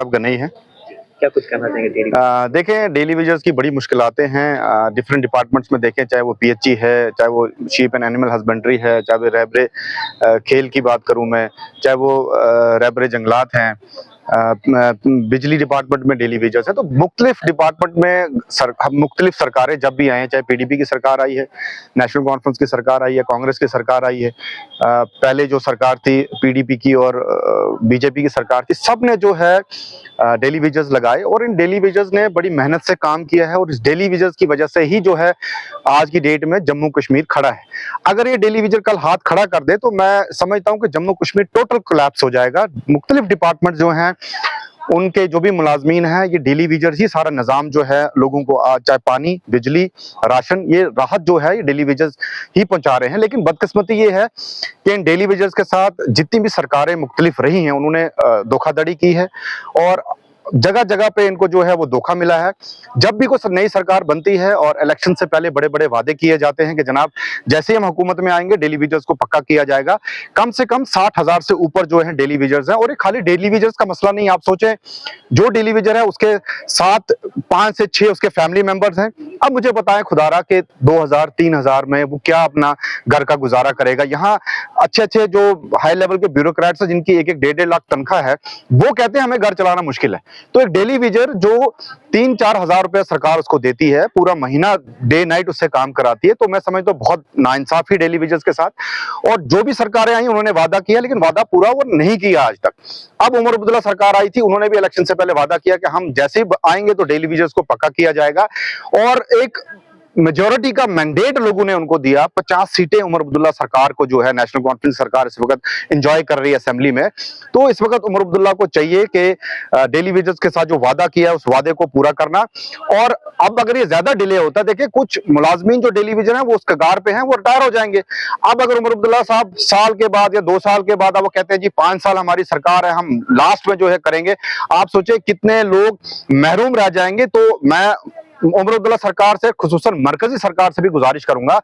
अब नहीं है। क्या कुछ कहना चाहेंगे डेली? देखें, डेली वेजर्स की बड़ी मुश्किलातें हैं। डिफरेंट डिपार्टमेंट्स में देखें, चाहे वो पीएचई है, चाहे वो शीप एंड एनिमल हस्बेंड्री है, चाहे वो रैबरे खेल की बात करूं मैं, चाहे वो रैबरे जंगलात हैं, बिजली डिपार्टमेंट में डेली वेजर्स है। तो मुख्तलिफ डिपार्टमेंट में मुख्तलिफ सरकारें जब भी आई हैं, चाहे पीडीपी की सरकार आई है, नेशनल कॉन्फ्रेंस की सरकार आई है, कांग्रेस की सरकार आई है, पहले जो सरकार थी पीडीपी की और बीजेपी की सरकार थी, सब ने जो है डेली वेजर्स लगाए और इन डेली वेजर्स ने बड़ी मेहनत से काम किया है और इस डेली वेजर्स की वजह से ही जो है आज की डेट में जम्मू कश्मीर खड़ा है। अगर ये डेली वेजर कल हाथ खड़ा कर दे तो मैं समझता हूं कि जम्मू कश्मीर टोटल कोलैप्स हो जाएगा। मुख्तलिफ डिपार्टमेंट जो हैं उनके जो भी मुलाजमीन हैं, ये डेली वेजर्स ही सारा निज़ाम जो है लोगों को, चाहे पानी, बिजली, राशन, ये राहत जो है ये डेली वेजर्स ही पहुंचा रहे हैं। लेकिन बदकिस्मती ये है कि इन डेली वेजर्स के साथ जितनी भी सरकारें मुख्तलिफ रही हैं उन्होंने धोखाधड़ी की है और जगह जगह पे इनको जो है वो धोखा मिला है। जब भी कोई नई सरकार बनती है और इलेक्शन से पहले बड़े बड़े वादे किए जाते हैं कि जनाब जैसे ही हम हुकूमत में आएंगे डेली वेजर्स को पक्का किया जाएगा। कम से कम 60,000 से ऊपर जो है डेली वेजर्स हैं और ये खाली डेली वेजर्स का मसला नहीं। आप सोचें, जो डेली वेजर है उसके साथ 5 से 6 उसके फैमिली मेंबर्स हैं। अब मुझे बताएं खुदारा के 2,000 3,000 में वो क्या अपना घर का गुजारा करेगा। यहाँ अच्छे अच्छे जो हाई लेवल के ब्यूरोक्रेट्स हैं जिनकी 1-1 1.5 लाख तनख्वाह है, वो कहते हैं हमें घर चलाना मुश्किल है। तो एक डेली वेजर जो 3-4 हजार रुपए सरकार उसको देती है, पूरा महीना डे नाइट उससे काम कराती है, तो मैं समझता हूँ बहुत नाइंसाफी डेली वेजर्स के साथ। और जो भी सरकारें आई उन्होंने वादा किया लेकिन वादा पूरा वो नहीं किया आज तक। अब उमर अब्दुल्ला सरकार आई थी, उन्होंने भी इलेक्शन से पहले वादा किया कि हम जैसे ही आएंगे तो डेली वेजर्स को पक्का किया जाएगा और एक मेजोरिटी का मैंडेट लोगों ने उनको दिया। 50 सीटें उमर अब्दुल्ला सरकार को जो है नेशनल कॉन्फ्रेंस सरकार इस वक्त एंजॉय कर रही है असेंबली में। तो इस वक्त उमर अब्दुल्ला को चाहिए कि डेली वेजर्स के साथ जो वादा किया है उस वादे को पूरा करना। और अब अगर ये ज्यादा डिले होता, देखिए कुछ मुलाजमीन जो डेली वेजर हैं वो उस कगार पे हैं, वो रिटायर हो जाएंगे। अब अगर उमर अब्दुल्ला साहब साल के बाद या 2 साल के बाद अब वो कहते हैं जी 5 साल हमारी सरकार है, हम लास्ट में जो है करेंगे, आप सोचे कितने लोग महरूम रह जाएंगे। तो मैं उमर अब्दुल्ला सरकार से, खुसूसन मरकजी सरकार से भी गुजारिश करूंगा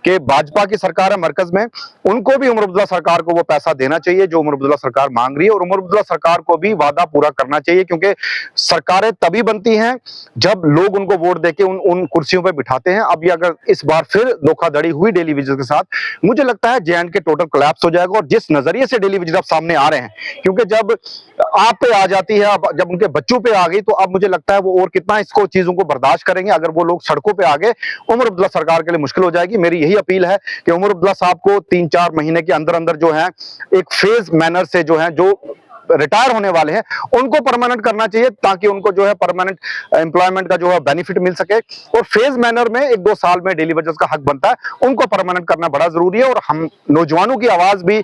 कि भाजपा की सरकार है मरकज में, उनको भी उमर अब्दुल्ला सरकार को वो पैसा देना चाहिए जो उमर अब्दुल्ला सरकार मांग रही है और उमर अब्दुल्ला सरकार को भी वादा पूरा करना चाहिए। क्योंकि सरकारें तभी बनती हैं जब लोग उनको वोट देके उन कुर्सियों पर बिठाते हैं। अब ये अगर इस बार फिर धोखाधड़ी हुई डेली वेजर के साथ, मुझे लगता है जे.एंड.के टोटल कोलैप्स हो जाएगा। और जिस नजरिए से डेली वेजर सामने आ रहे हैं, क्योंकि जब आप पे आ जाती है, जब उनके बच्चों पे आ गई, तो अब मुझे लगता है वो और कितना इसको चीजों को बर्दाश्त करेंगे। अगर वो लोग सड़कों पे आ गए, उमर अब्दुल्ला सरकार के लिए मुश्किल हो जाएगी। मेरी यही अपील है कि उमर अब्दुल्ला साहब को 3-4 महीने के अंदर अंदर जो है एक फेज मैनर से जो है, जो रिटायर होने वाले हैं उनको परमानेंट करना चाहिए ताकि उनको जो है परमानेंट एम्प्लॉयमेंट का जो है बेनिफिट मिल सके। और फेज मैनर में 1-2 साल में डेली वेजर्स का हक बनता है, उनको परमानेंट करना बड़ा जरूरी है। और हम नौजवानों की आवाज भी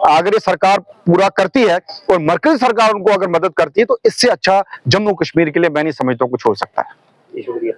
अगर ये सरकार पूरा करती है और मरकजी सरकार उनको अगर मदद करती है तो इससे अच्छा जम्मू कश्मीर के लिए मैं नहीं समझता कुछ हो सकता है। शुक्रिया।